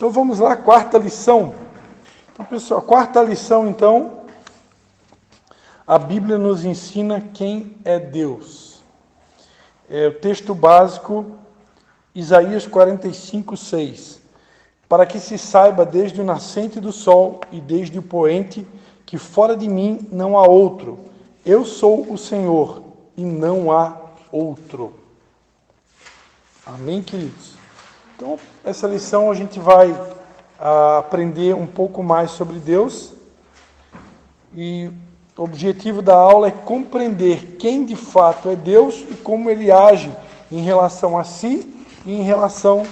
Então vamos lá, quarta lição. Então, pessoal, a quarta lição, então, a Bíblia nos ensina quem é Deus. É o texto básico, Isaías 45:6. Para que se saiba desde o nascente do sol e desde o poente, que fora de mim não há outro. Eu sou o Senhor e não há outro. Amém, queridos? Então, essa lição a gente vai aprender um pouco mais sobre Deus. E o objetivo da aula é compreender quem de fato é Deus e como ele age em relação a si e em relação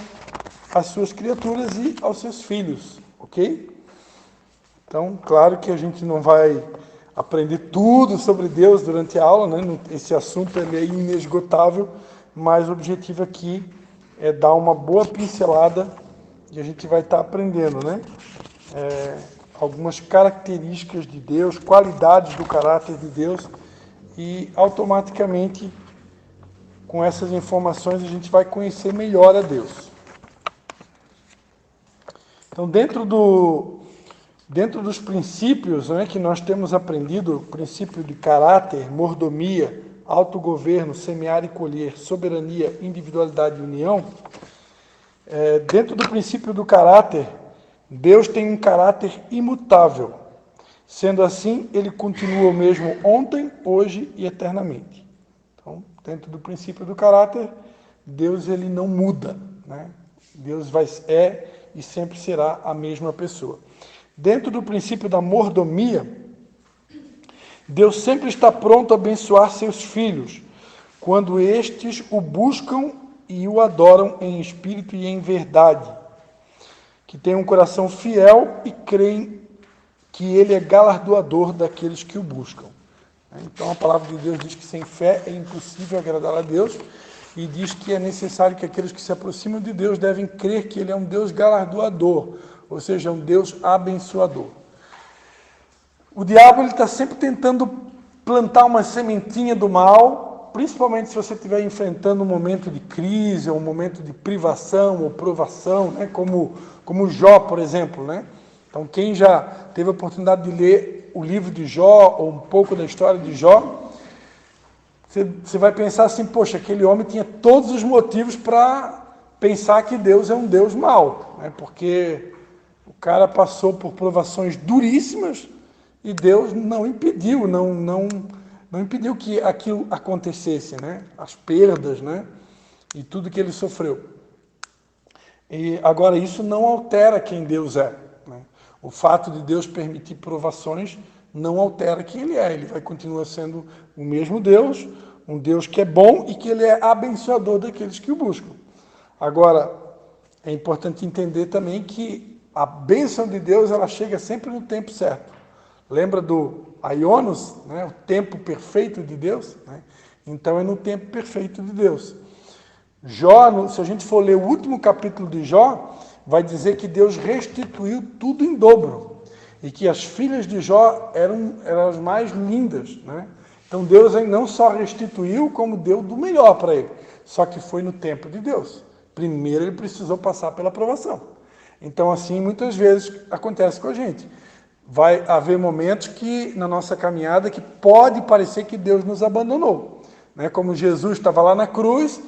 às suas criaturas e aos seus filhos, ok? Então, claro que a gente não vai aprender tudo sobre Deus durante a aula, né? Esse assunto é inesgotável, mas o objetivo aqui é dar uma boa pincelada e a gente vai estar aprendendo, né? Algumas características de Deus, qualidades do caráter de Deus, e automaticamente, com essas informações, a gente vai conhecer melhor a Deus. Então, dentro dos princípios, né, que nós temos aprendido, o princípio de caráter, mordomia, autogoverno, semear e colher, soberania, individualidade e união, dentro do princípio do caráter, Deus tem um caráter imutável. Sendo assim, ele continua o mesmo ontem, hoje e eternamente. Então, dentro do princípio do caráter, Deus ele não muda, né? Deus é e sempre será a mesma pessoa. Dentro do princípio da mordomia, Deus sempre está pronto a abençoar seus filhos, quando estes o buscam e o adoram em espírito e em verdade, que têm um coração fiel e creem que ele é galardoador daqueles que o buscam. Então a palavra de Deus diz que sem fé é impossível agradar a Deus, e diz que é necessário que aqueles que se aproximam de Deus devem crer que ele é um Deus galardoador, ou seja, um Deus abençoador. O diabo está sempre tentando plantar uma sementinha do mal, principalmente se você estiver enfrentando um momento de crise, ou um momento de privação ou provação, né? como Jó, por exemplo, né? Então, quem já teve a oportunidade de ler o livro de Jó, ou um pouco da história de Jó, você vai pensar assim, poxa, aquele homem tinha todos os motivos para pensar que Deus é um Deus mau, né? Porque o cara passou por provações duríssimas e Deus não impediu, não impediu que aquilo acontecesse, né? As perdas, né? E tudo que ele sofreu. E agora, isso não altera quem Deus é, né? O fato de Deus permitir provações não altera quem ele é. Ele vai continuar sendo o mesmo Deus, um Deus que é bom e que ele é abençoador daqueles que o buscam. Agora, é importante entender também que a bênção de Deus ela chega sempre no tempo certo. Lembra do Aionos, né? O tempo perfeito de Deus? Né? Então é no tempo perfeito de Deus. Jó, se a gente for ler o último capítulo de Jó, vai dizer que Deus restituiu tudo em dobro. E que as filhas de Jó eram as mais lindas, né? Então Deus não só restituiu, como deu do melhor para ele. Só que foi no tempo de Deus. Primeiro ele precisou passar pela provação. Então assim, muitas vezes acontece com a gente. Vai haver momentos que, na nossa caminhada, que pode parecer que Deus nos abandonou. Né? Como Jesus estava lá na cruz,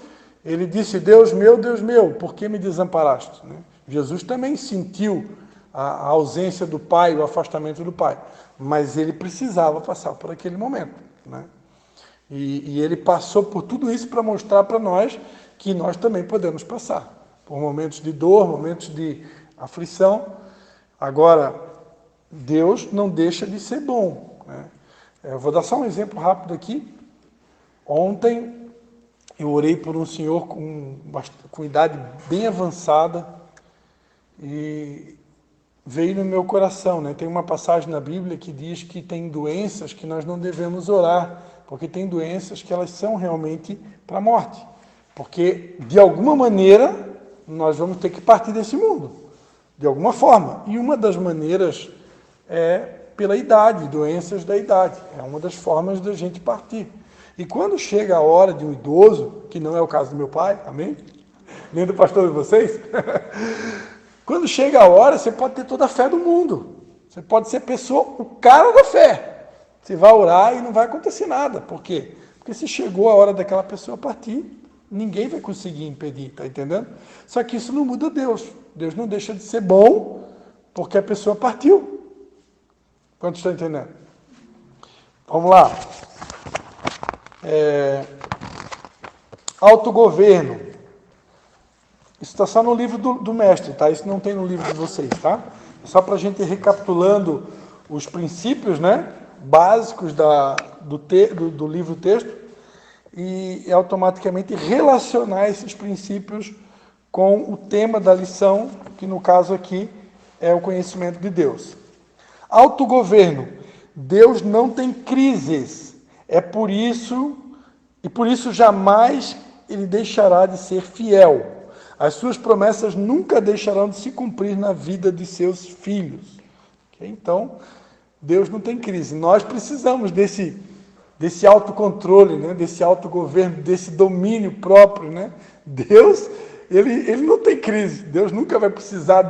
ele disse, Deus meu, por que me desamparaste? Né? Jesus também sentiu a ausência do Pai, o afastamento do Pai. Mas ele precisava passar por aquele momento. Né? E ele passou por tudo isso para mostrar para nós que nós também podemos passar por momentos de dor, momentos de aflição. Agora, Deus não deixa de ser bom. Né? Eu vou dar só um exemplo rápido aqui. Ontem eu orei por um senhor com idade bem avançada e veio no meu coração, né? Tem uma passagem na Bíblia que diz que tem doenças que nós não devemos orar, porque tem doenças que elas são realmente para a morte. Porque, de alguma maneira, nós vamos ter que partir desse mundo. De alguma forma. E uma das maneiras é pela idade, doenças da idade. É uma das formas da gente partir. E quando chega a hora de um idoso, que não é o caso do meu pai, amém? Nem do pastor de vocês, Quando chega a hora, você pode ter toda a fé do mundo. Você pode ser o cara da fé. Você vai orar e não vai acontecer nada. Por quê? Porque se chegou a hora daquela pessoa partir, ninguém vai conseguir impedir, tá entendendo? Só que isso não muda Deus. Deus não deixa de ser bom porque a pessoa partiu. Quantos estão entendendo? Vamos lá. Autogoverno. Isso está só no livro do mestre, tá? Isso não tem no livro de vocês, tá? Só para a gente ir recapitulando os princípios, né, básicos do livro-texto e automaticamente relacionar esses princípios com o tema da lição, que no caso aqui é o conhecimento de Deus. Autogoverno. Deus não tem crises. Por isso jamais ele deixará de ser fiel. As suas promessas nunca deixarão de se cumprir na vida de seus filhos. Okay? Então, Deus não tem crise. Nós precisamos desse autocontrole, né? Desse autogoverno, desse domínio próprio. Né? Deus, ele não tem crise. Deus nunca vai precisar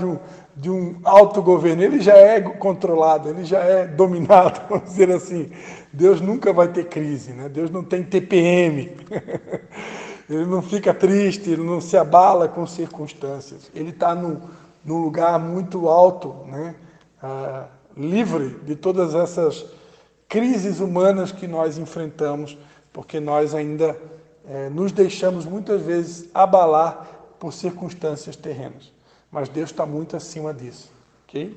de um autogoverno. Ele já é controlado, ele já é dominado, vamos dizer assim. Deus nunca vai ter crise. Né? Deus não tem TPM. Ele não fica triste, ele não se abala com circunstâncias. Ele está num lugar muito alto, né? Livre de todas essas crises humanas que nós enfrentamos, porque nós ainda nos deixamos muitas vezes abalar por circunstâncias terrenas. Mas Deus está muito acima disso. Okay?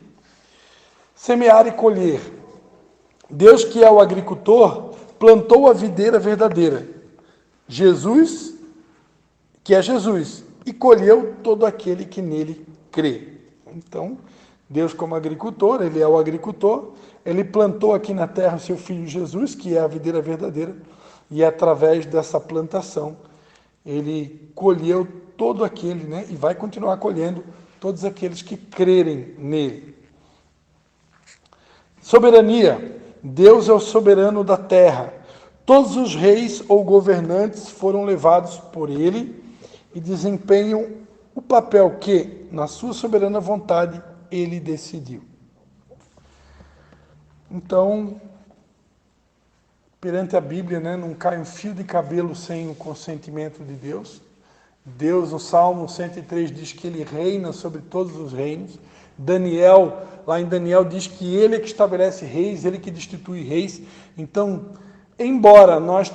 Semear e colher. Deus, que é o agricultor, plantou a videira verdadeira. Jesus, que é Jesus, e colheu todo aquele que nele crê. Então, Deus como agricultor, ele é o agricultor, ele plantou aqui na terra o seu filho Jesus, que é a videira verdadeira, e através dessa plantação, ele colheu todo aquele, né, e vai continuar colhendo todos aqueles que crerem nele. Soberania. Deus é o soberano da terra. Todos os reis ou governantes foram levados por ele e desempenham o papel que, na sua soberana vontade, ele decidiu. Então, perante a Bíblia, né, não cai um fio de cabelo sem o consentimento de Deus. Deus, no Salmo 103, diz que ele reina sobre todos os reinos. Lá em Daniel, diz que ele é que estabelece reis, ele que destitui reis. Então, embora nós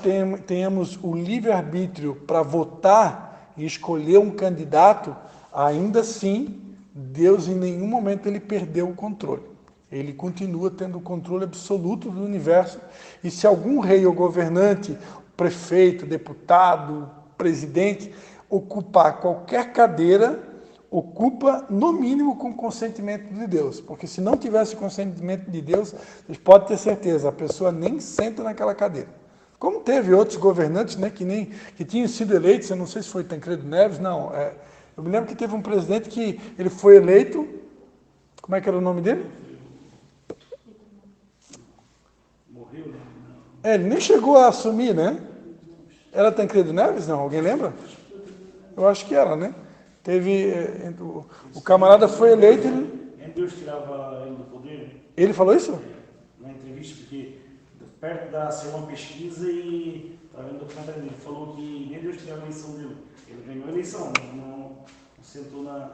tenhamos o livre-arbítrio para votar e escolher um candidato, ainda assim, Deus em nenhum momento ele perdeu o controle. Ele continua tendo o controle absoluto do universo. E se algum rei ou governante, prefeito, deputado, presidente, ocupar qualquer cadeira, ocupa, no mínimo, com consentimento de Deus. Porque se não tivesse consentimento de Deus, vocês podem ter certeza, a pessoa nem senta naquela cadeira. Como teve outros governantes, né, que tinham sido eleitos, eu não sei se foi Tancredo Neves, não. Eu me lembro que teve um presidente que ele foi eleito, como é que era o nome dele? Morreu, né? Ele nem chegou a assumir, né? Era Tancredo Neves, não? Alguém lembra? Eu acho que era, né? Teve, o camarada foi eleito... Deus tirava ele do poder. Ele falou isso? Na entrevista, porque perto da ser uma pesquisa e estava vendo o documentário dele, falou que nem Deus tirava a eleição dele. Ele ganhou a eleição, não sentou na...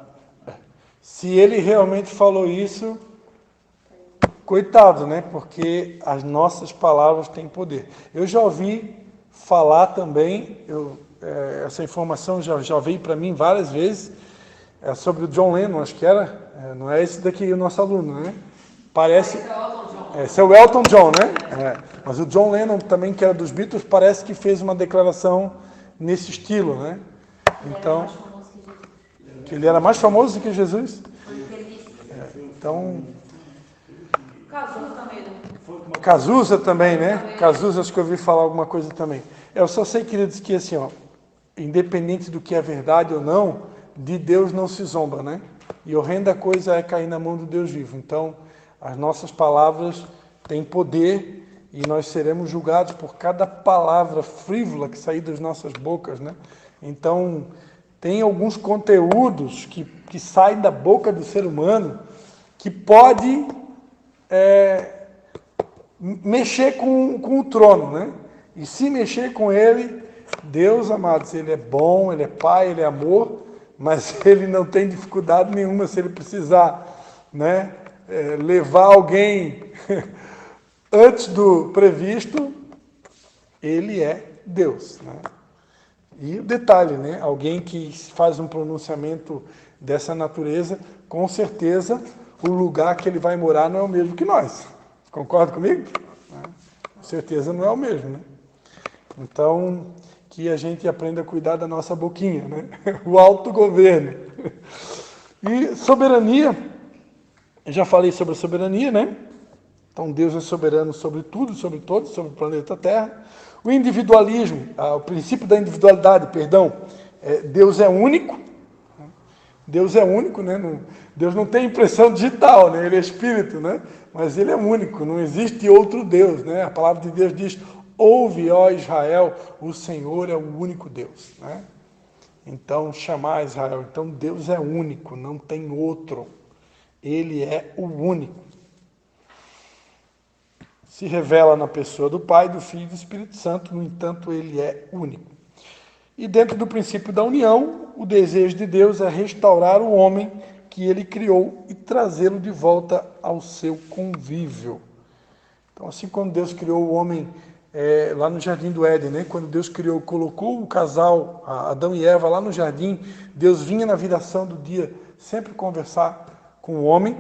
Se ele realmente falou isso, coitado, né? Porque as nossas palavras têm poder. Eu já ouvi falar também, essa informação já veio para mim várias vezes, sobre o John Lennon, acho que era, não é esse daqui o nosso aluno, né? Parece... Esse é o Elton John, né? Mas o John Lennon também, que era dos Beatles, parece que fez uma declaração nesse estilo, né? Então, que ele era mais famoso do que Jesus. Então... Cazuza também, né? Cazuza, acho que eu ouvi falar alguma coisa também. Eu só sei, queridos, que assim, ó, independente do que é verdade ou não, de Deus não se zomba, né? E horrenda coisa é cair na mão do Deus vivo. Então, as nossas palavras têm poder e nós seremos julgados por cada palavra frívola que sair das nossas bocas, né? Então, tem alguns conteúdos que saem da boca do ser humano que pode mexer com o trono, né? E se mexer com ele, Deus, amados, ele é bom, ele é pai, ele é amor, mas ele não tem dificuldade nenhuma se ele precisar, né, levar alguém antes do previsto, ele é Deus, né? E o detalhe, né? Alguém que faz um pronunciamento dessa natureza, com certeza o lugar que ele vai morar não é o mesmo que nós. Concorda comigo? Com certeza não é o mesmo, né? Então, que a gente aprenda a cuidar da nossa boquinha, né? O autogoverno. E soberania, eu já falei sobre a soberania, né? Então, Deus é soberano sobre tudo, sobre todos, sobre o planeta Terra. O individualismo, o princípio da individualidade, perdão, Deus é único. Deus é único, né? Deus não tem impressão digital, né? Ele é espírito, né? Mas ele é único, não existe outro Deus, né? A palavra de Deus diz: ouve, ó Israel, o Senhor é o único Deus, né? Então, chamar Israel. Então, Deus é único, não tem outro. Ele é o único. Se revela na pessoa do Pai, do Filho e do Espírito Santo, no entanto, ele é único. E dentro do princípio da união, o desejo de Deus é restaurar o homem que ele criou e trazê-lo de volta ao seu convívio. Então, assim como Deus criou o homem lá no Jardim do Éden, né? Quando Deus criou, colocou o casal, Adão e Eva, lá no jardim, Deus vinha na viração do dia sempre conversar com o homem.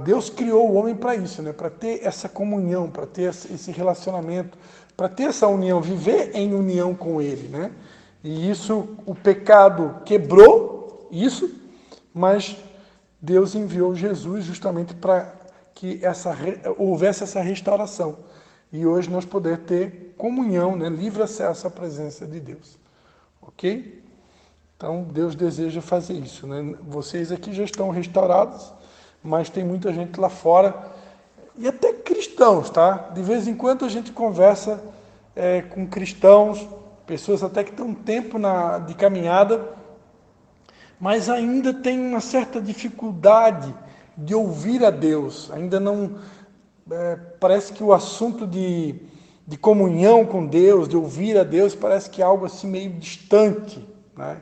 Deus criou o homem para isso, né? Para ter essa comunhão, para ter esse relacionamento, para ter essa união, viver em união com ele, né? E isso, o pecado quebrou isso, mas Deus enviou Jesus justamente para que houvesse essa restauração. E hoje nós poder ter comunhão, né? Livre acesso à presença de Deus. Ok? Então, Deus deseja fazer isso, né? Vocês aqui já estão restaurados, mas tem muita gente lá fora, e até cristãos, tá? De vez em quando a gente conversa com cristãos, pessoas até que têm um tempo de caminhada, mas ainda tem uma certa dificuldade de ouvir a Deus. Ainda não... parece que o assunto de comunhão com Deus, de ouvir a Deus, parece que é algo assim meio distante, né?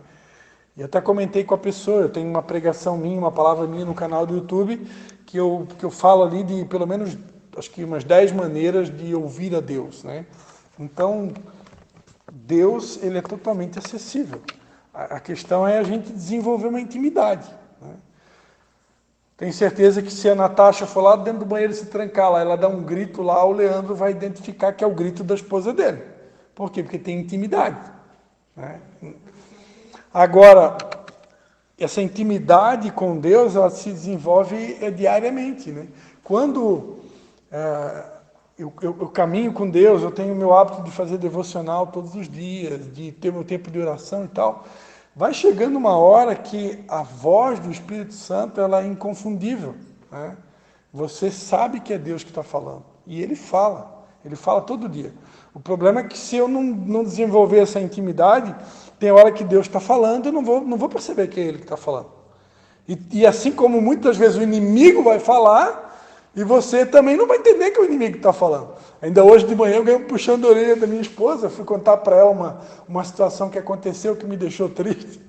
E até comentei com a pessoa, eu tenho uma pregação minha, uma palavra minha no canal do YouTube, que eu falo ali de pelo menos, acho que umas 10 maneiras de ouvir a Deus, né? Então, Deus, ele é totalmente acessível. A questão é a gente desenvolver uma intimidade, né? Tenho certeza que se a Natasha for lá dentro do banheiro se trancar lá, ela dá um grito lá, o Leandro vai identificar que é o grito da esposa dele. Por quê? Porque tem intimidade, né? Agora, essa intimidade com Deus, ela se desenvolve diariamente, né? Quando eu caminho com Deus, eu tenho o meu hábito de fazer devocional todos os dias, de ter meu tempo de oração e tal, vai chegando uma hora que a voz do Espírito Santo, ela é inconfundível, né? Você sabe que é Deus que está falando, e ele fala todo dia. O problema é que se eu não desenvolver essa intimidade, tem hora que Deus está falando, eu não vou perceber que é Ele que está falando. E assim como muitas vezes o inimigo vai falar, e você também não vai entender que é o inimigo que está falando. Ainda hoje de manhã eu ganhei um puxão de orelha da minha esposa, fui contar para ela uma situação que aconteceu que me deixou triste.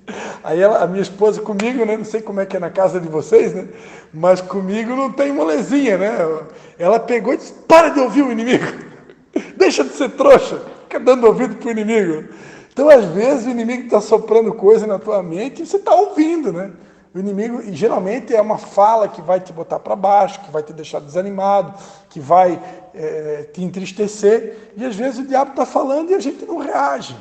Aí a minha esposa comigo, né, não sei como é que é na casa de vocês, né, mas comigo não tem molezinha, né? Ela pegou e disse: para de ouvir o inimigo, deixa de ser trouxa, fica dando ouvido para o inimigo. Então, às vezes, o inimigo está soprando coisa na tua mente e você está ouvindo, né? O inimigo, e geralmente, é uma fala que vai te botar para baixo, que vai te deixar desanimado, que vai te entristecer. E, às vezes, o diabo está falando e a gente não reage,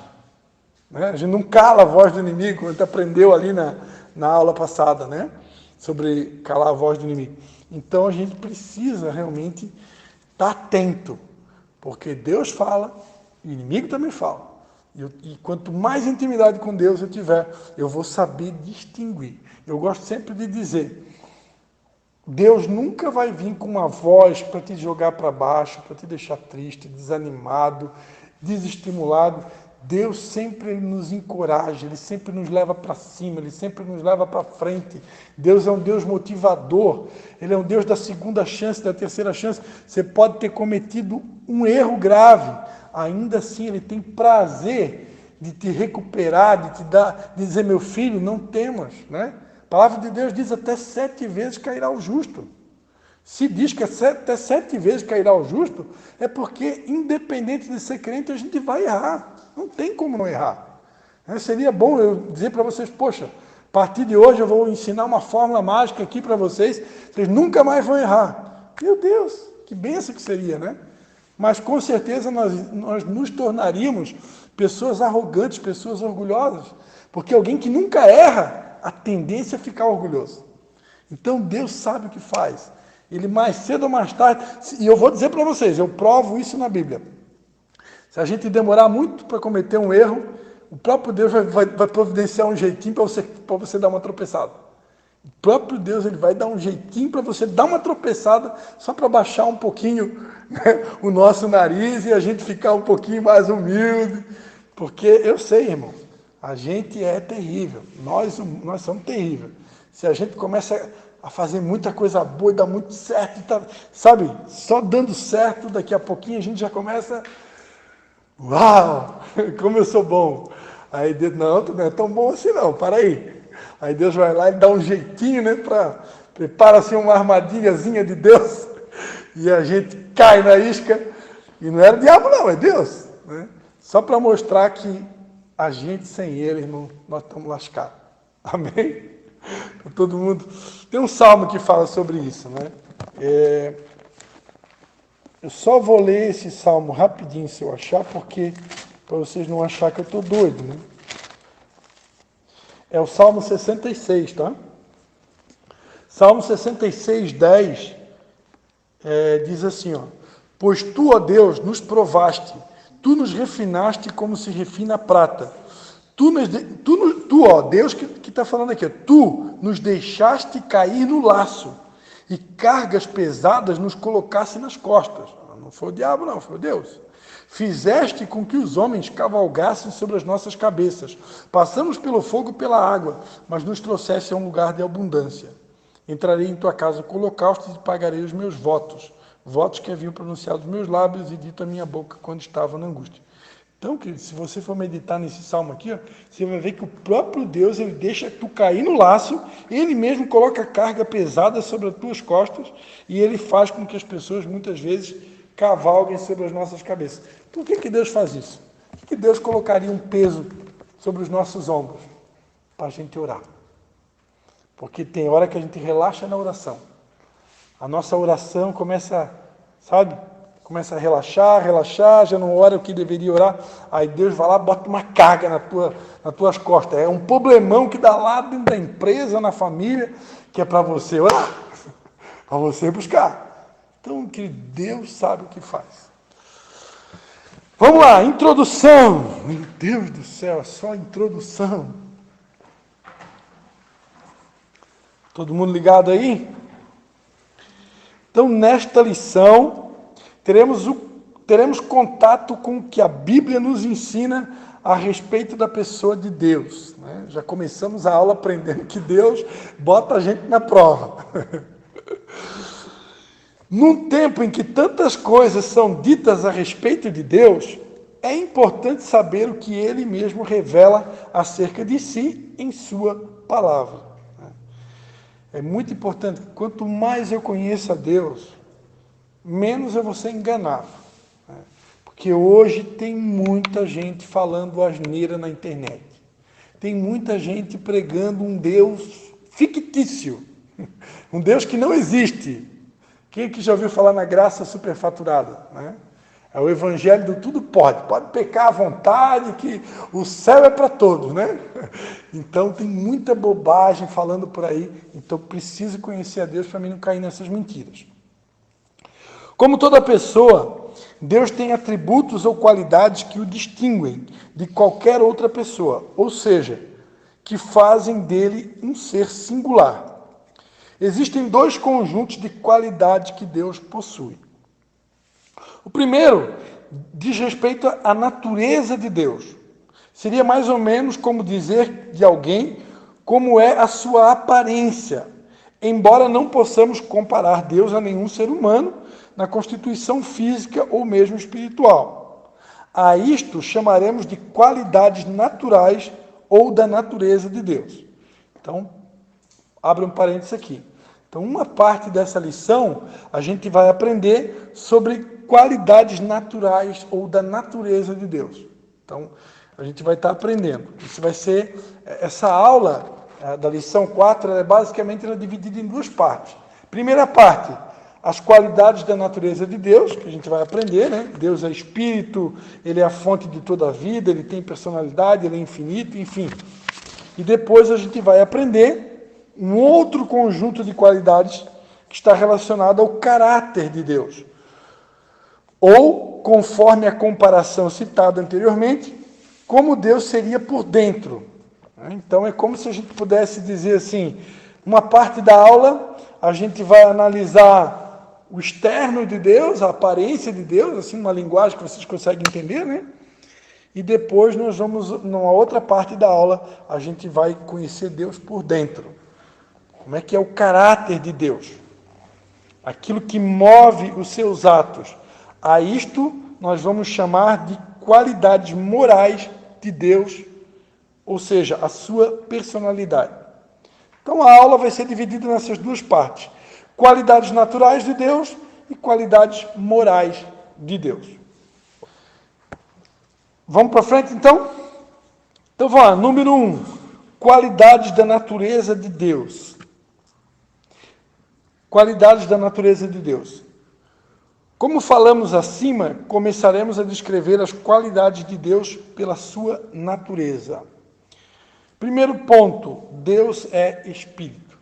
né? A gente não cala a voz do inimigo, como a gente aprendeu ali na aula passada, né? Sobre calar a voz do inimigo. Então, a gente precisa realmente estar atento, porque Deus fala e o inimigo também fala. E quanto mais intimidade com Deus eu tiver, eu vou saber distinguir. Eu gosto sempre de dizer, Deus nunca vai vir com uma voz para te jogar para baixo, para te deixar triste, desanimado, desestimulado. Deus sempre nos encoraja, Ele sempre nos leva para cima, Ele sempre nos leva para frente. Deus é um Deus motivador, Ele é um Deus da segunda chance, da terceira chance. Você pode ter cometido um erro grave, ainda assim Ele tem prazer de te recuperar, de te dar, de dizer, meu filho, não temas, né? A palavra de Deus diz até 7 vezes cairá o justo. Se diz que até 7 vezes cairá o justo, é porque, independente de ser crente, a gente vai errar. Não tem como não errar. Seria bom eu dizer para vocês, poxa, a partir de hoje eu vou ensinar uma fórmula mágica aqui para vocês, vocês nunca mais vão errar. Meu Deus, que bênção que seria, né? Mas com certeza nós nos tornaríamos pessoas arrogantes, pessoas orgulhosas, porque alguém que nunca erra, a tendência é ficar orgulhoso. Então Deus sabe o que faz. Ele mais cedo ou mais tarde, e eu vou dizer para vocês, eu provo isso na Bíblia. Se a gente demorar muito para cometer um erro, o próprio Deus vai providenciar um jeitinho para você dar uma tropeçada. O próprio Deus ele vai dar um jeitinho para você dar uma tropeçada, só para baixar um pouquinho, né, o nosso nariz e a gente ficar um pouquinho mais humilde. Porque eu sei, irmão, a gente é terrível, nós somos terríveis. Se a gente começa a fazer muita coisa boa e dá muito certo, tá, sabe? Só dando certo, daqui a pouquinho a gente já começa... Uau! Como eu sou bom! Aí Deus, não, tu não é tão bom assim não, para aí. Aí Deus vai lá e dá um jeitinho, né? Prepara assim uma armadilhazinha de Deus e a gente cai na isca. E não era o diabo não, é Deus. Né? Só para mostrar que a gente sem Ele, irmão, nós estamos lascados. Amém? Todo mundo... Tem um salmo que fala sobre isso, né? Eu só vou ler esse salmo rapidinho, se eu achar, porque para vocês não acharem que eu estou doido, né? É o Salmo 66, tá? Salmo 66, 10, diz assim, ó: pois tu, ó Deus, nos provaste, tu nos refinaste como se refina a prata. Tu, ó Deus, que está falando aqui, ó, tu nos deixaste cair no laço e cargas pesadas nos colocasse nas costas. Não foi o diabo, não, foi o Deus. Fizeste com que os homens cavalgassem sobre as nossas cabeças. Passamos pelo fogo e pela água, mas nos trouxeste a um lugar de abundância. Entrarei em tua casa com holocaustos e pagarei os meus votos. Votos que haviam pronunciado os meus lábios e dito a minha boca quando estava na angústia. Então, querido, se você for meditar nesse salmo aqui, ó, você vai ver que o próprio Deus, ele deixa tu cair no laço, ele mesmo coloca carga pesada sobre as tuas costas e ele faz com que as pessoas, muitas vezes, cavalguem sobre as nossas cabeças. Por que Deus faz isso? Por que Deus colocaria um peso sobre os nossos ombros? Para a gente orar. Porque tem hora que a gente relaxa na oração. A nossa oração começa, sabe? Começa a relaxar, já não ora o que deveria orar. Aí Deus vai lá e bota uma carga nas tuas costas. É um problemão que dá lá dentro da empresa, na família, que é para você orar, para você buscar. Então, que Deus sabe o que faz. Vamos lá, introdução. Meu Deus do céu, é só introdução. Todo mundo ligado aí? Então, nesta lição, teremos contato com o que a Bíblia nos ensina a respeito da pessoa de Deus. Né? Já começamos a aula aprendendo que Deus bota a gente na prova. Num tempo em que tantas coisas são ditas a respeito de Deus, é importante saber o que Ele mesmo revela acerca de si em sua palavra. É muito importante que quanto mais eu conheço a Deus, menos eu vou ser enganado. Porque hoje tem muita gente falando asneira na internet. Tem muita gente pregando um Deus fictício. Um Deus que não existe. Quem que já ouviu falar na graça superfaturada? Né? É o evangelho do tudo pode. Pode pecar à vontade, que o céu é para todos, né? Então tem muita bobagem falando por aí. Então preciso conhecer a Deus para mim não cair nessas mentiras. Como toda pessoa, Deus tem atributos ou qualidades que o distinguem de qualquer outra pessoa, ou seja, que fazem dele um ser singular. Existem 2 conjuntos de qualidades que Deus possui. O primeiro diz respeito à natureza de Deus. Seria mais ou menos como dizer de alguém como é a sua aparência, embora não possamos comparar Deus a nenhum ser humano na constituição física ou mesmo espiritual. A isto chamaremos de qualidades naturais ou da natureza de Deus. Então, abre um parênteses aqui. Então, uma parte dessa lição, a gente vai aprender sobre qualidades naturais ou da natureza de Deus. Então, a gente vai estar aprendendo. Isso vai ser, essa aula da lição 4, ela é basicamente dividida em duas partes. Primeira parte, as qualidades da natureza de Deus, que a gente vai aprender, né? Deus é espírito, ele é a fonte de toda a vida, ele tem personalidade, ele é infinito, enfim. E depois a gente vai aprender um outro conjunto de qualidades que está relacionado ao caráter de Deus. Ou, conforme a comparação citada anteriormente, como Deus seria por dentro. Então é como se a gente pudesse dizer assim, uma parte da aula a gente vai analisar o externo de Deus, a aparência de Deus, assim, uma linguagem que vocês conseguem entender, né? E depois nós vamos, numa outra parte da aula, a gente vai conhecer Deus por dentro. Como é que é o caráter de Deus? Aquilo que move os seus atos. A isto nós vamos chamar de qualidades morais de Deus, ou seja, a sua personalidade. Então a aula vai ser dividida nessas duas partes. Qualidades naturais de Deus e qualidades morais de Deus. Vamos para frente, então? Então, vamos lá. Número 1. Qualidades da natureza de Deus. Qualidades da natureza de Deus. Como falamos acima, começaremos a descrever as qualidades de Deus pela sua natureza. Primeiro ponto, Deus é Espírito.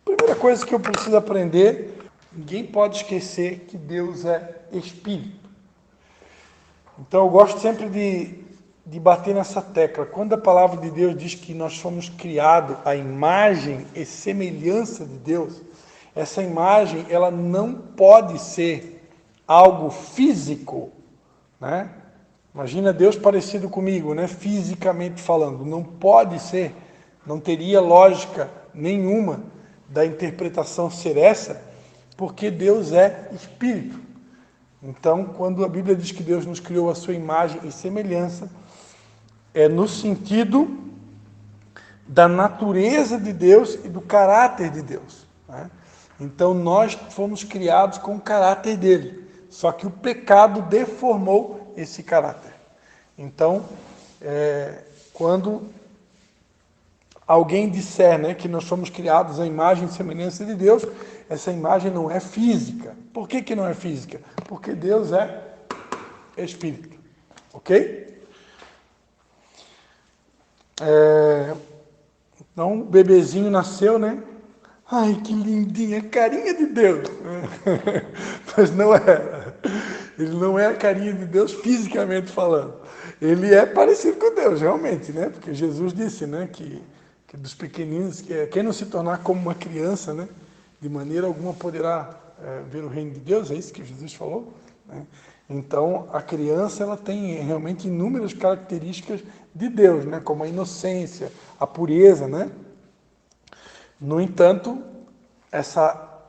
Primeira coisa que eu preciso aprender, ninguém pode esquecer que Deus é Espírito. Então eu gosto sempre de bater nessa tecla. Quando a palavra de Deus diz que nós fomos criados à imagem e semelhança de Deus, essa imagem ela não pode ser algo físico, né? Imagina Deus parecido comigo, né? Fisicamente falando, não pode ser, não teria lógica nenhuma da interpretação ser essa, porque Deus é Espírito. Então, quando a Bíblia diz que Deus nos criou a sua imagem e semelhança, é no sentido da natureza de Deus e do caráter de Deus, né? Então, nós fomos criados com o caráter dele, só que o pecado deformou esse caráter. Então, quando alguém disser, né, que nós fomos criados à imagem e semelhança de Deus, essa imagem não é física. Por que não é física? Porque Deus é Espírito. Ok? Então, o bebezinho nasceu, né? Ai, que lindinha, carinha de Deus. Mas não é. Ele não é a carinha de Deus fisicamente falando. Ele é parecido com Deus, realmente, né? Porque Jesus disse, né, que dos pequeninos, quem não se tornar como uma criança, né, de maneira alguma poderá ver o reino de Deus, é isso que Jesus falou, né? Então, a criança ela tem realmente inúmeras características de Deus, né, como a inocência, a pureza, né? No entanto, essa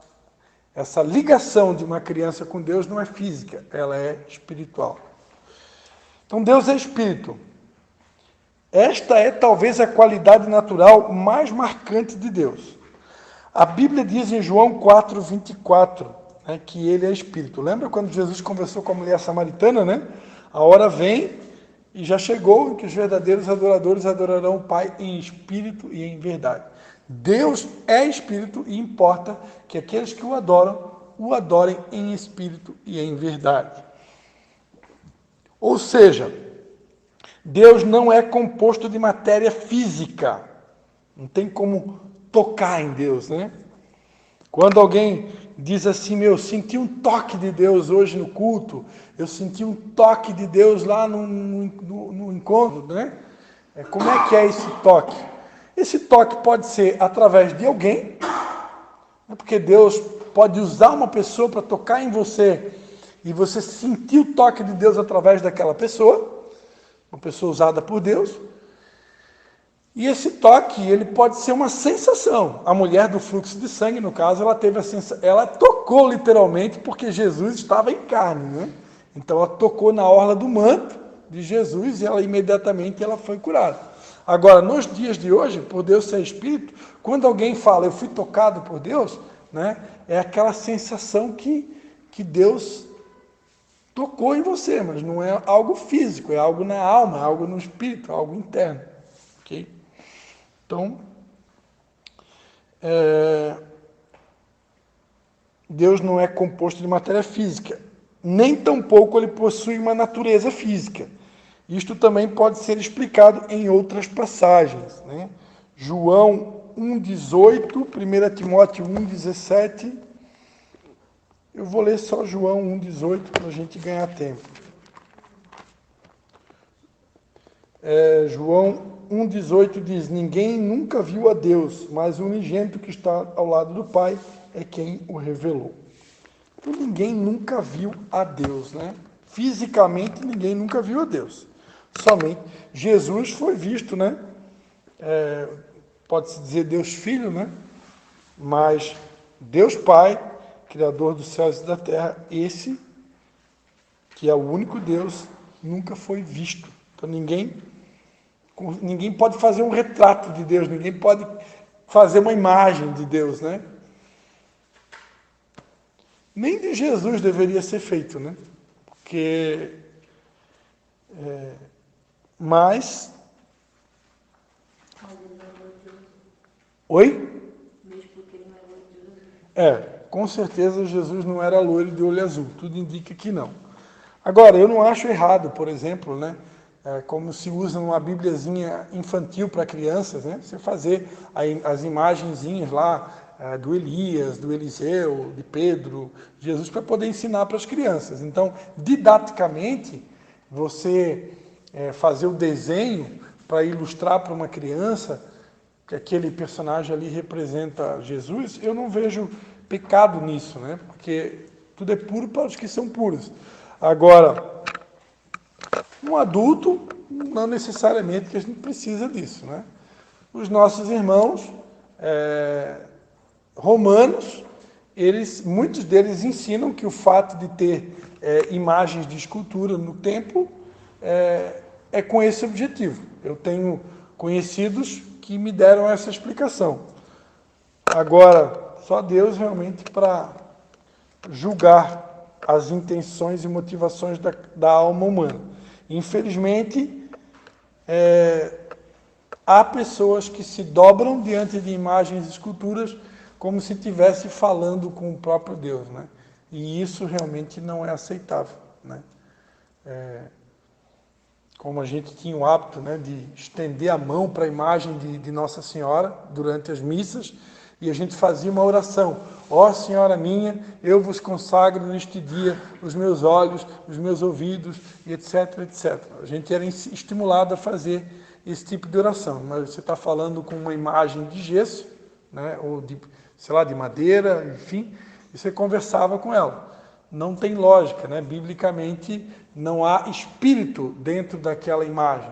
ligação de uma criança com Deus não é física, ela é espiritual. Então, Deus é Espírito. Esta é talvez a qualidade natural mais marcante de Deus. A Bíblia diz em João 4:24, né, que ele é Espírito. Lembra quando Jesus conversou com a mulher samaritana, né? A hora vem e já chegou em que os verdadeiros adoradores adorarão o Pai em espírito e em verdade. Deus é Espírito e importa que aqueles que o adorem em espírito e em verdade. Ou seja, Deus não é composto de matéria física. Não tem como tocar em Deus, né? Quando alguém diz assim, eu senti um toque de Deus hoje no culto, eu senti um toque de Deus lá no encontro, né? Como é que é esse toque? Esse toque pode ser através de alguém, porque Deus pode usar uma pessoa para tocar em você, e você sentir o toque de Deus através daquela pessoa. uma pessoa usada por Deus. E esse toque, ele pode ser uma sensação. A mulher do fluxo de sangue, no caso, ela teve a sensação, ela tocou literalmente porque Jesus estava em carne, né? Então ela tocou na orla do manto de Jesus e ela imediatamente ela foi curada. Agora, nos dias de hoje, por Deus ser Espírito, quando alguém fala, eu fui tocado por Deus, né? É aquela sensação que Deus tocou em você, mas não é algo físico, é algo na alma, é algo no espírito, é algo interno, ok? Então, Deus não é composto de matéria física, nem tampouco ele possui uma natureza física. Isto também pode ser explicado em outras passagens, né? João 1,18, 1 Timóteo 1,17. Eu vou ler só João 1,18 para a gente ganhar tempo. João 1,18 diz, ninguém nunca viu a Deus, mas o unigênito que está ao lado do Pai é quem o revelou. Então, ninguém nunca viu a Deus, né? Fisicamente, ninguém nunca viu a Deus. Somente Jesus foi visto, né? Pode-se dizer Deus Filho, né? Mas Deus Pai, Criador dos céus e da terra, esse, que é o único Deus, nunca foi visto. Então, ninguém pode fazer um retrato de Deus, ninguém pode fazer uma imagem de Deus, né? Nem de Jesus deveria ser feito, né? Porque... mas... Oi? Com certeza Jesus não era loiro de olho azul, tudo indica que não. Agora, eu não acho errado, por exemplo, né? Como se usa numa bibliazinha infantil para crianças, né? Você fazer as imagenzinhas lá do Elias, do Eliseu, de Pedro, de Jesus, para poder ensinar para as crianças. Então, didaticamente, você fazer o desenho para ilustrar para uma criança que aquele personagem ali representa Jesus, eu não vejo pecado nisso, né? Porque tudo é puro para os que são puros. Agora, um adulto, não necessariamente que a gente precisa disso, né? Os nossos irmãos romanos, muitos deles ensinam que o fato de ter imagens de escultura no templo é com esse objetivo. Eu tenho conhecidos que me deram essa explicação. Agora, só Deus realmente para julgar as intenções e motivações da alma humana. Infelizmente, há pessoas que se dobram diante de imagens e esculturas como se estivesse falando com o próprio Deus, né? E isso realmente não é aceitável, né? Como a gente tinha o hábito, né, de estender a mão para a imagem de Nossa Senhora durante as missas, e a gente fazia uma oração. Ó Senhora minha, eu vos consagro neste dia os meus olhos, os meus ouvidos, e etc, etc. A gente era estimulado a fazer esse tipo de oração. Mas você está falando com uma imagem de gesso, né, ou de, sei lá, de madeira, enfim, e você conversava com ela. Não tem lógica, né? Biblicamente não há espírito dentro daquela imagem.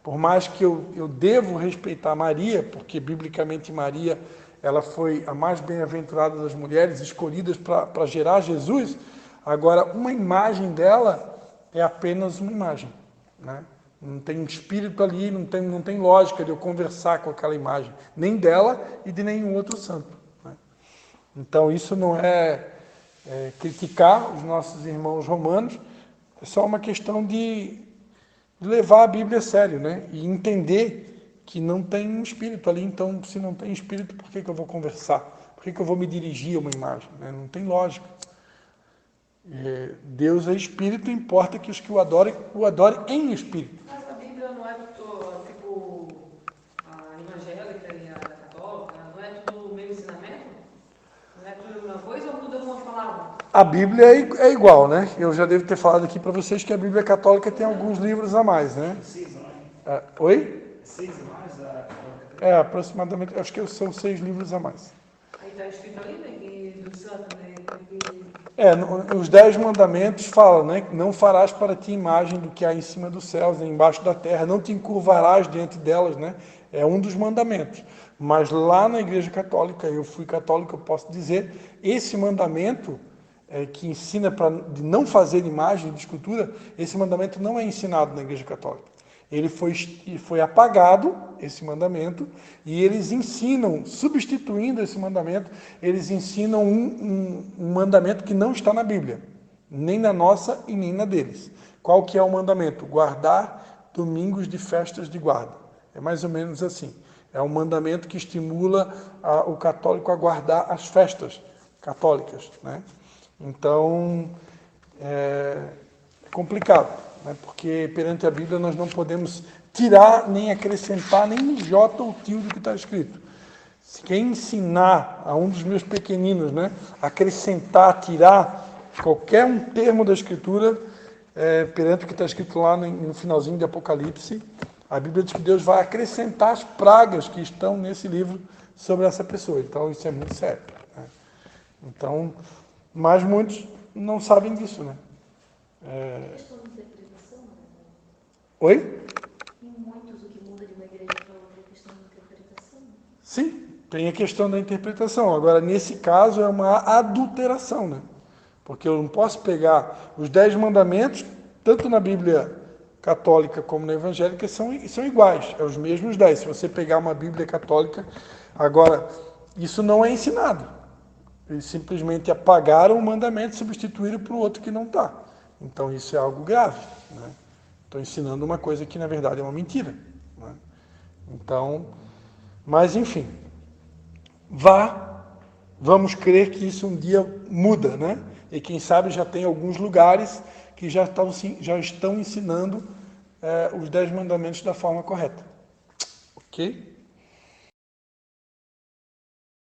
Por mais que eu devo respeitar Maria, porque biblicamente Maria ela foi a mais bem-aventurada das mulheres, escolhidas para gerar Jesus, agora uma imagem dela é apenas uma imagem, né? Não tem espírito ali, não tem lógica de eu conversar com aquela imagem, nem dela e de nenhum outro santo, né? Então isso não é criticar os nossos irmãos romanos, é só uma questão de levar a Bíblia a sério, né? E entender que não tem um espírito ali. Então, se não tem espírito, por que eu vou conversar? Por que eu vou me dirigir a uma imagem, né? Não tem lógica. Deus é espírito, importa que os que o adorem em espírito. Mas a Bíblia não é tipo a evangélica e a católica, não é tudo o mesmo ensinamento? Não é tudo a mesma coisa ou muda uma palavra? A Bíblia é igual, né? Eu já devo ter falado aqui para vocês que a Bíblia católica tem alguns livros a mais, né? 6, não é? Oi? 6 a mais? Aproximadamente, acho que são 6 livros a mais. Aí está escrito ali, né, que Espírito Santo, né? Porque Os 10 mandamentos falam, né? Não farás para ti imagem do que há em cima dos céus, nem embaixo da terra, não te encurvarás diante delas, né? É um dos mandamentos. Mas lá na Igreja Católica, eu fui católico, eu posso dizer, esse mandamento que ensina de não fazer imagem de escultura, esse mandamento não é ensinado na Igreja Católica. Ele foi apagado, esse mandamento, e eles ensinam, substituindo esse mandamento, eles ensinam um mandamento que não está na Bíblia, nem na nossa e nem na deles. Qual que é o mandamento? Guardar domingos de festas de guarda. É mais ou menos assim. É um mandamento que estimula o católico a guardar as festas católicas, né? Então, é complicado, né? Porque perante a Bíblia nós não podemos tirar, nem acrescentar, nem um jota ou tio do que está escrito. Se quem ensinar a um dos meus pequeninos, né, acrescentar, tirar qualquer um termo da Escritura, perante o que está escrito lá no finalzinho de Apocalipse, a Bíblia diz que Deus vai acrescentar as pragas que estão nesse livro sobre essa pessoa. Então, isso é muito sério, né? Então, mas muitos não sabem disso, né? Questão de interpretação, né? Oi? Tem muitos o que muda de uma igreja para outra questão de interpretação. Sim, tem a questão da interpretação. Agora, nesse caso, é uma adulteração, né? Porque eu não posso pegar os 10 mandamentos, tanto na Bíblia católica como na evangélica, são iguais, é os mesmos 10. Se você pegar uma Bíblia católica, agora, isso não é ensinado. Eles simplesmente apagaram o mandamento e substituíram por outro que não está. Então, isso é algo grave, né? Estou ensinando uma coisa que, na verdade, é uma mentira, né? Então, mas, enfim, vamos crer que isso um dia muda, né? E quem sabe já tem alguns lugares que já estão ensinando os 10 mandamentos da forma correta. Ok?